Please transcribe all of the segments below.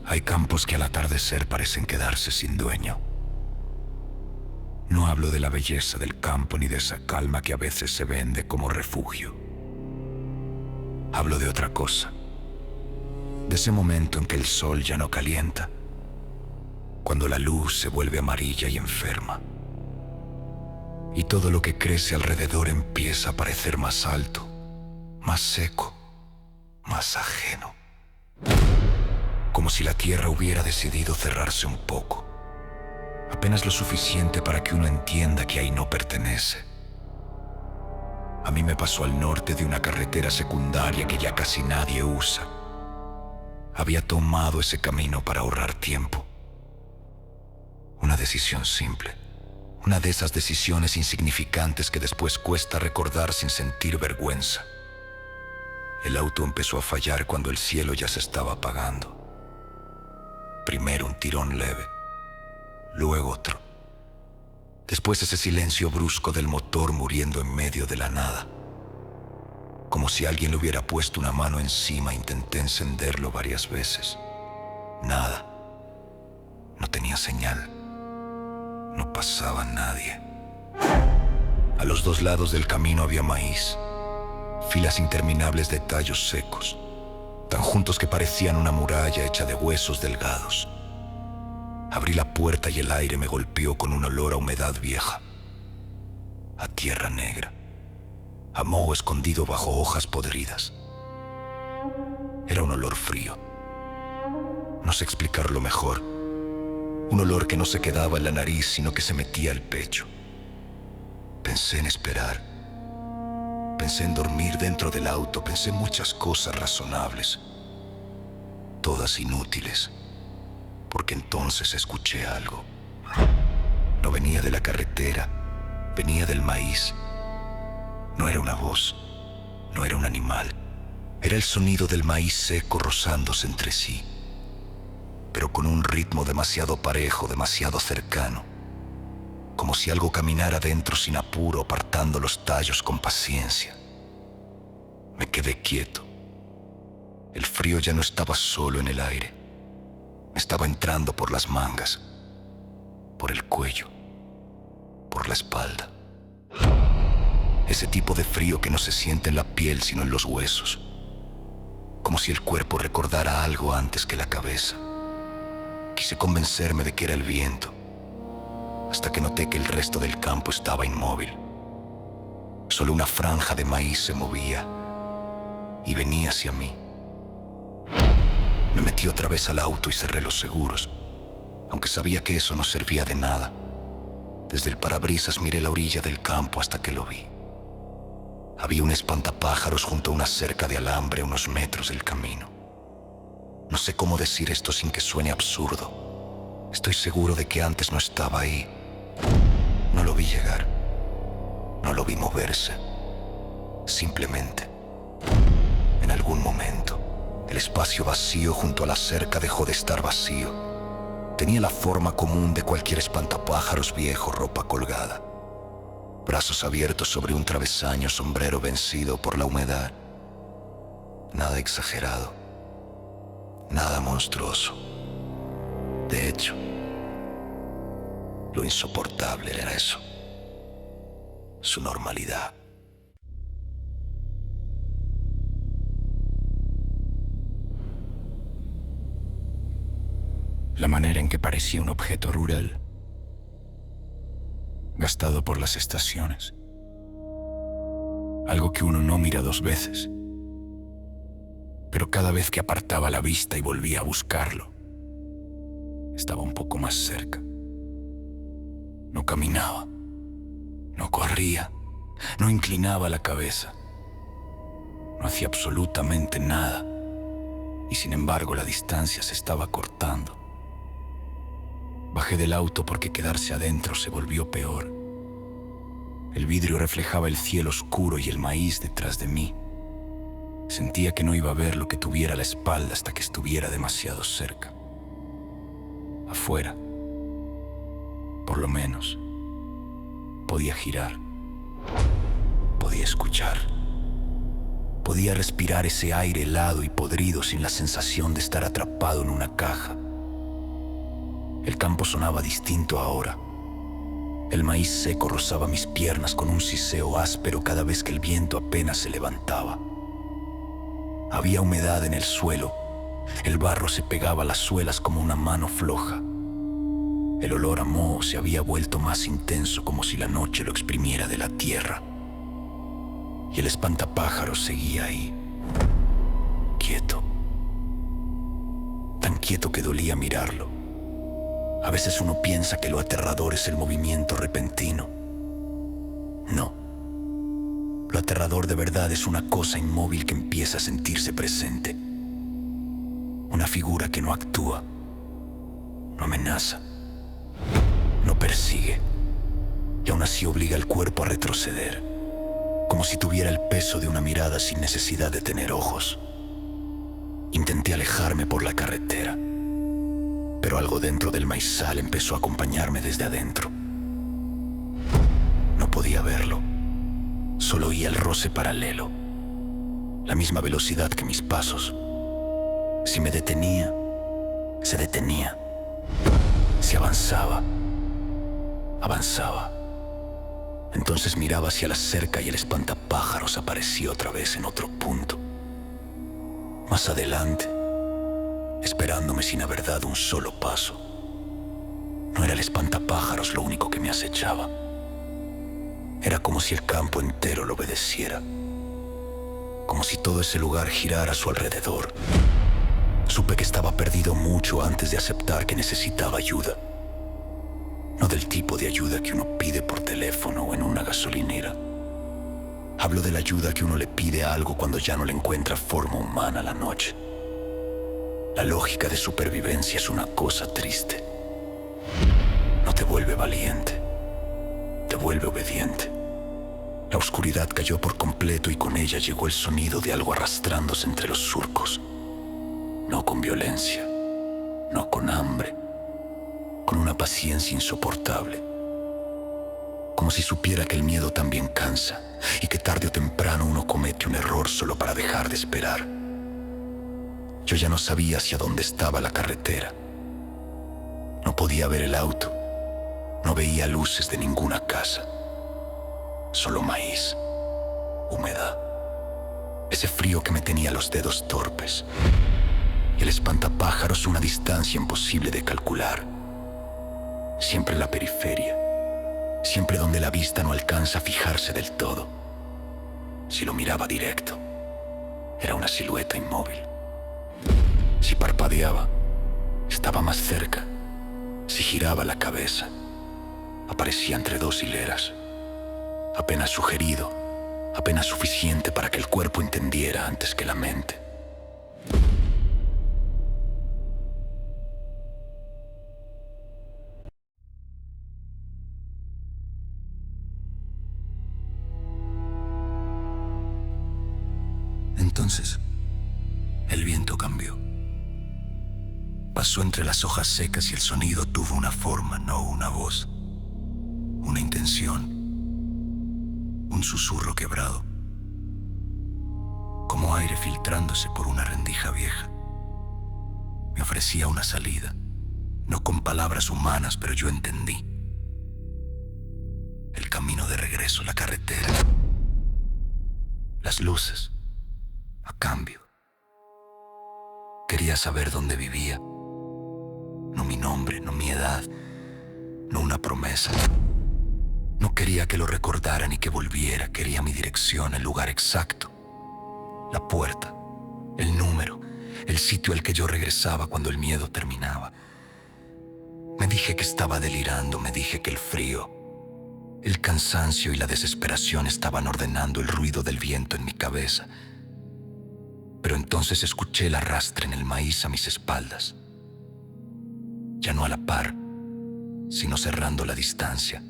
Hay campos que al atardecer parecen quedarse sin dueño. No hablo de la belleza del campo ni de esa calma que a veces se vende como refugio. Hablo de otra cosa. De ese momento en que el sol ya no calienta, cuando la luz se vuelve amarilla y enferma, y todo lo que crece alrededor empieza a parecer más alto, más seco, más ajeno. Como si la tierra hubiera decidido cerrarse un poco, apenas lo suficiente para que uno entienda que ahí no pertenece. A mí me pasó al norte de una carretera secundaria que ya casi nadie usa. Había tomado ese camino para ahorrar tiempo. Una decisión simple, una de esas decisiones insignificantes que después cuesta recordar sin sentir vergüenza. El auto empezó a fallar cuando el cielo ya se estaba apagando. Primero un tirón leve, luego otro. Después ese silencio brusco del motor muriendo en medio de la nada. Como si alguien le hubiera puesto una mano encima. Intenté encenderlo varias veces. Nada. No tenía señal. No pasaba nadie. A los dos lados del camino había maíz. Filas interminables de tallos secos, tan juntos que parecían una muralla hecha de huesos delgados. Abrí la puerta y el aire me golpeó con un olor a humedad vieja, a tierra negra, a moho escondido bajo hojas podridas. Era un olor frío. No sé explicarlo mejor. Un olor que no se quedaba en la nariz, sino que se metía al pecho. Pensé en esperar. Pensé en dormir dentro del auto. Pensé muchas cosas razonables. Todas inútiles. Porque entonces escuché algo. No venía de la carretera. Venía del maíz. No era una voz. No era un animal. Era el sonido del maíz seco rozándose entre sí, pero con un ritmo demasiado parejo, demasiado cercano, como si algo caminara dentro sin apuro, apartando los tallos con paciencia. Me quedé quieto. El frío ya no estaba solo en el aire. Me estaba entrando por las mangas, por el cuello, por la espalda. Ese tipo de frío que no se siente en la piel sino en los huesos, como si el cuerpo recordara algo antes que la cabeza. Quise convencerme de que era el viento, hasta que noté que el resto del campo estaba inmóvil. Solo una franja de maíz se movía y venía hacia mí. Me metí otra vez al auto y cerré los seguros, aunque sabía que eso no servía de nada. Desde el parabrisas miré la orilla del campo hasta que lo vi. Había un espantapájaros junto a una cerca de alambre a unos metros del camino. No sé cómo decir esto sin que suene absurdo. Estoy seguro de que antes no estaba ahí. No lo vi llegar. No lo vi moverse. Simplemente, en algún momento, el espacio vacío junto a la cerca dejó de estar vacío. Tenía la forma común de cualquier espantapájaros viejo, ropa colgada, brazos abiertos sobre un travesaño, sombrero vencido por la humedad. Nada exagerado, nada monstruoso. De hecho, lo insoportable era eso, su normalidad. La manera en que parecía un objeto rural, gastado por las estaciones. Algo que uno no mira dos veces, pero cada vez que apartaba la vista y volvía a buscarlo, estaba un poco más cerca. No caminaba, no corría, no inclinaba la cabeza, no hacía absolutamente nada, y sin embargo la distancia se estaba cortando. Bajé del auto porque quedarse adentro se volvió peor. El vidrio reflejaba el cielo oscuro y el maíz detrás de mí. Sentía que no iba a ver lo que tuviera a la espalda hasta que estuviera demasiado cerca. Afuera, por lo menos, podía girar, podía escuchar, Podía respirar ese aire helado y podrido sin la sensación de estar atrapado en una caja. El campo sonaba distinto ahora. El maíz seco rozaba mis piernas con un siseo áspero cada vez que el viento apenas se levantaba. Había humedad en el suelo. El barro se pegaba a las suelas como una mano floja. El olor a moho se había vuelto más intenso, como si la noche lo exprimiera de la tierra. Y el espantapájaros seguía ahí, quieto. Tan quieto que dolía mirarlo. A veces uno piensa que lo aterrador es el movimiento repentino. No. Lo aterrador de verdad es una cosa inmóvil que empieza a sentirse presente. Una figura que no actúa, no amenaza, no persigue, y aún así obliga al cuerpo a retroceder, como si tuviera el peso de una mirada sin necesidad de tener ojos. Intenté alejarme por la carretera, pero algo dentro del maizal empezó a acompañarme desde adentro. No podía verlo, solo oía el roce paralelo, la misma velocidad que mis pasos. Si me detenía, se detenía. Si avanzaba, avanzaba. Entonces miraba hacia la cerca y el espantapájaros aparecía otra vez en otro punto. Más adelante, esperándome sin haber dado un solo paso. No era el espantapájaros lo único que me acechaba. Era como si el campo entero lo obedeciera. Como si todo ese lugar girara a su alrededor. Supe que estaba perdido mucho antes de aceptar que necesitaba ayuda. No del tipo de ayuda que uno pide por teléfono o en una gasolinera. Hablo de la ayuda que uno le pide a algo cuando ya no le encuentra forma humana a la noche. La lógica de supervivencia es una cosa triste. No te vuelve valiente, te vuelve obediente. La oscuridad cayó por completo y con ella llegó el sonido de algo arrastrándose entre los surcos. No con violencia, no con hambre, con una paciencia insoportable. Como si supiera que el miedo también cansa y que tarde o temprano uno comete un error solo para dejar de esperar. Yo ya no sabía hacia dónde estaba la carretera. No podía ver el auto, no veía luces de ninguna casa. Solo maíz, humedad, ese frío que me tenía los dedos torpes. Y el espantapájaros una distancia imposible de calcular. Siempre en la periferia, siempre donde la vista no alcanza a fijarse del todo. Si lo miraba directo, era una silueta inmóvil. Si parpadeaba, estaba más cerca. Si giraba la cabeza, aparecía entre dos hileras. Apenas sugerido, apenas suficiente para que el cuerpo entendiera antes que la mente. Entonces, el viento cambió. Pasó entre las hojas secas y el sonido tuvo una forma, no una voz. Una intención. Un susurro quebrado. Como aire filtrándose por una rendija vieja. Me ofrecía una salida. No con palabras humanas, pero yo entendí. El camino de regreso, la carretera. Las luces. A cambio. Quería saber dónde vivía. No mi nombre, no mi edad, no una promesa. No quería que lo recordara ni que volviera. Quería mi dirección, el lugar exacto. La puerta, el número, el sitio al que yo regresaba cuando el miedo terminaba. Me dije que estaba delirando, me dije que el frío, el cansancio y la desesperación estaban ordenando el ruido del viento en mi cabeza. Pero entonces escuché el arrastre en el maíz a mis espaldas. Ya no a la par, sino cerrando la distancia.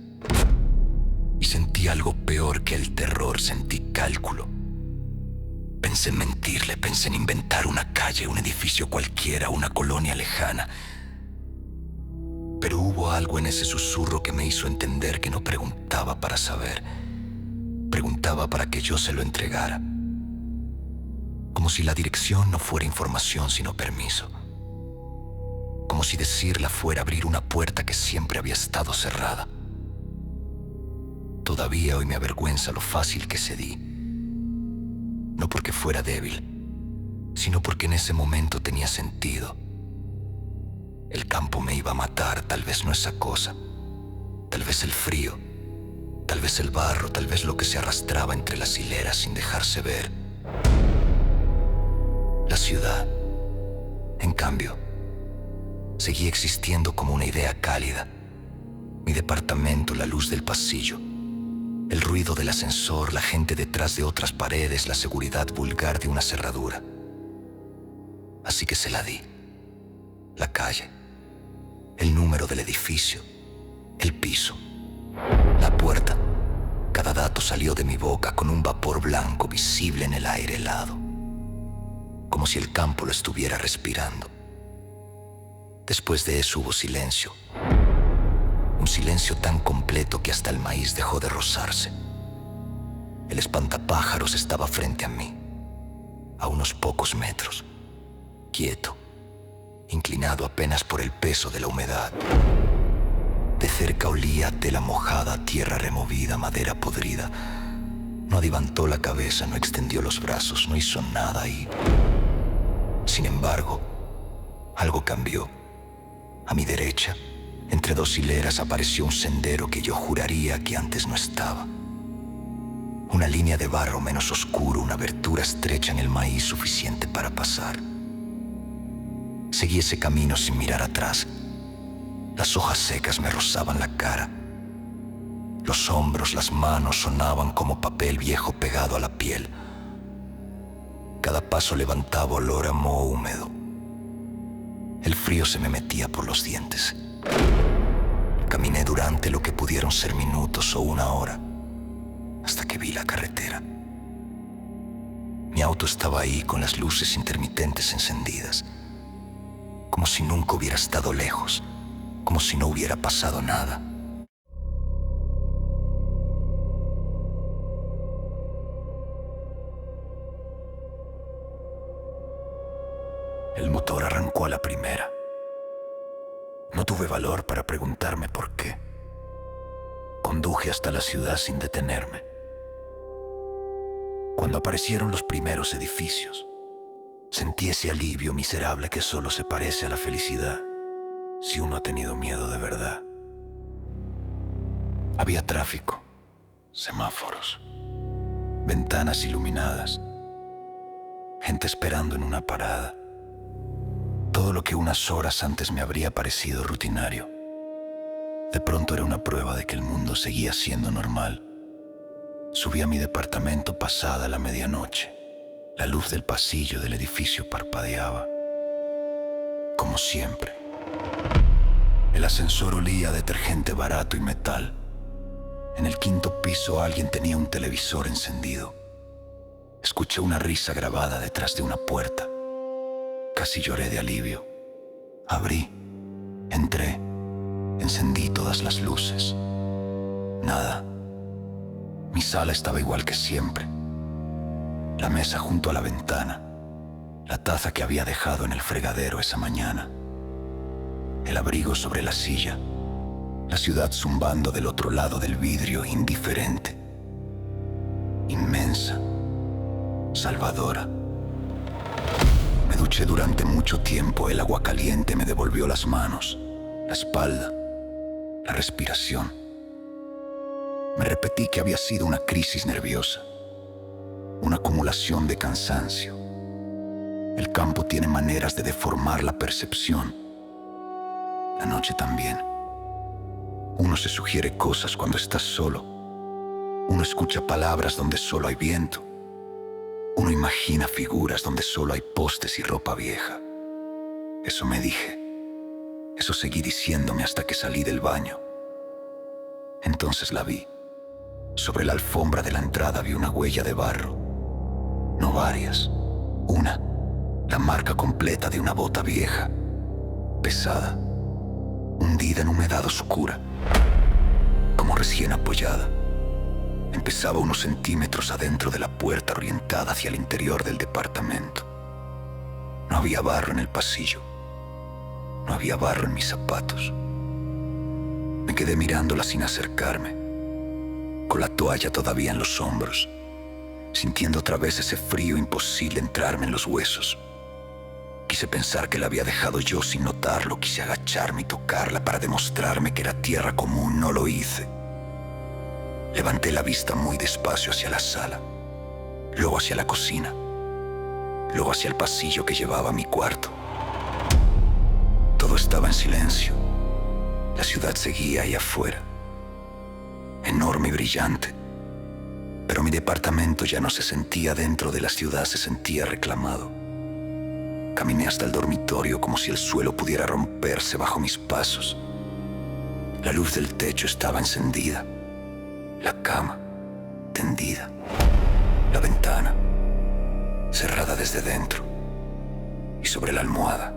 Y sentí algo peor que el terror, sentí cálculo. Pensé en mentirle, pensé en inventar una calle, un edificio cualquiera, una colonia lejana. Pero hubo algo en ese susurro que me hizo entender que no preguntaba para saber. Preguntaba para que yo se lo entregara. Como si la dirección no fuera información sino permiso. Como si decirla fuera abrir una puerta que siempre había estado cerrada. Todavía hoy me avergüenza lo fácil que cedí. No porque fuera débil, sino porque en ese momento tenía sentido. El campo me iba a matar, tal vez no esa cosa. Tal vez el frío, tal vez el barro, tal vez lo que se arrastraba entre las hileras sin dejarse ver. La ciudad, en cambio, seguía existiendo como una idea cálida. Mi departamento, la luz del pasillo, el ruido del ascensor, la gente detrás de otras paredes, la seguridad vulgar de una cerradura. Así que se la di. La calle, el número del edificio, el piso, la puerta. Cada dato salió de mi boca con un vapor blanco visible en el aire helado, como si el campo lo estuviera respirando. Después de eso hubo silencio. Un silencio tan completo que hasta el maíz dejó de rozarse. El espantapájaros estaba frente a mí, a unos pocos metros, quieto, inclinado apenas por el peso de la humedad. De cerca olía tela mojada, tierra removida, madera podrida. No adivantó la cabeza, no extendió los brazos, no hizo nada ahí. Sin embargo, algo cambió. A mi derecha, entre dos hileras, apareció un sendero que yo juraría que antes no estaba. Una línea de barro menos oscuro, una abertura estrecha en el maíz suficiente para pasar. Seguí ese camino sin mirar atrás. Las hojas secas me rozaban la cara. Los hombros, las manos sonaban como papel viejo pegado a la piel. Cada paso levantaba olor a moho húmedo. El frío se me metía por los dientes. Caminé durante lo que pudieron ser minutos o una hora, hasta que vi la carretera. Mi auto estaba ahí con las luces intermitentes encendidas, como si nunca hubiera estado lejos, como si no hubiera pasado nada. El motor arrancó a la primera. No tuve valor para preguntarme por qué. Conduje hasta la ciudad sin detenerme. Cuando aparecieron los primeros edificios, sentí ese alivio miserable que solo se parece a la felicidad si uno ha tenido miedo de verdad. Había tráfico, semáforos, ventanas iluminadas, gente esperando en una parada. Todo lo que unas horas antes me habría parecido rutinario, de pronto era una prueba de que el mundo seguía siendo normal. Subí a mi departamento pasada la medianoche. La luz del pasillo del edificio parpadeaba. Como siempre. El ascensor olía a detergente barato y metal. En el quinto piso alguien tenía un televisor encendido. Escuché una risa grabada detrás de una puerta. Casi lloré de alivio. Abrí, entré, encendí todas las luces. Nada. Mi sala estaba igual que siempre. La mesa junto a la ventana, la taza que había dejado en el fregadero esa mañana, el abrigo sobre la silla, la ciudad zumbando del otro lado del vidrio, indiferente, inmensa, salvadora. Me duché durante mucho tiempo, el agua caliente me devolvió las manos, la espalda, la respiración. Me repetí que había sido una crisis nerviosa, una acumulación de cansancio. El campo tiene maneras de deformar la percepción. La noche también. Uno se sugiere cosas cuando estás solo. Uno escucha palabras donde solo hay viento. Uno imagina figuras donde solo hay postes y ropa vieja. Eso me dije. Eso seguí diciéndome hasta que salí del baño. Entonces la vi. Sobre la alfombra de la entrada vi una huella de barro. No varias. Una. La marca completa de una bota vieja. Pesada. Hundida en humedad oscura. Como recién apoyada. empezaba unos centímetros adentro de la puerta orientada hacia el interior del departamento. No había barro en el pasillo. No había barro en mis zapatos. Me quedé mirándola sin acercarme, con la toalla todavía en los hombros, sintiendo otra vez ese frío imposible entrarme en los huesos. Quise pensar que la había dejado yo sin notarlo. Quise agacharme y tocarla para demostrarme que era tierra común. No lo hice. Levanté la vista muy despacio hacia la sala, luego hacia la cocina, luego hacia el pasillo que llevaba a mi cuarto. Todo estaba en silencio. La ciudad seguía ahí afuera, enorme y brillante. Pero mi departamento ya no se sentía dentro de la ciudad, se sentía reclamado. Caminé hasta el dormitorio como si el suelo pudiera romperse bajo mis pasos. La luz del techo estaba encendida, la cama tendida, la ventana cerrada desde dentro, y sobre la almohada,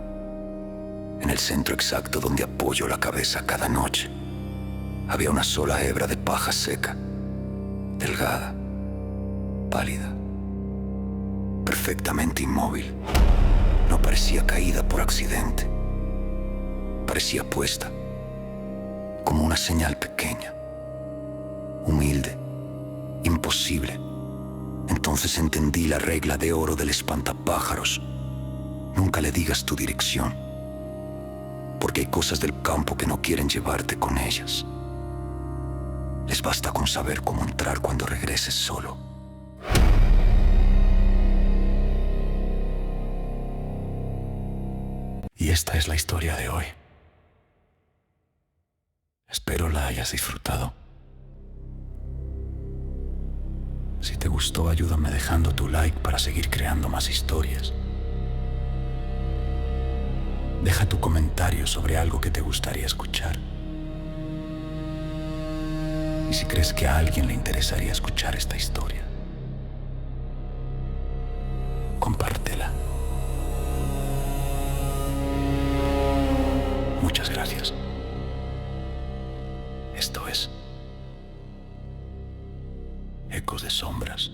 en el centro exacto donde apoyo la cabeza cada noche, había una sola hebra de paja seca, delgada, pálida, perfectamente inmóvil. No parecía caída por accidente. Parecía puesta, como una señal pequeña, humilde, imposible. Entonces entendí la regla de oro del espantapájaros. Nunca le digas tu dirección, porque hay cosas del campo que no quieren llevarte con ellas. Les basta con saber cómo entrar cuando regreses solo. Y esta es la historia de hoy. Espero la hayas disfrutado. Si te gustó, ayúdame dejando tu like para seguir creando más historias. Deja tu comentario sobre algo que te gustaría escuchar. Y si crees que a alguien le interesaría escuchar esta historia, compártela. Muchas gracias. Esto es Ecos de Sombras.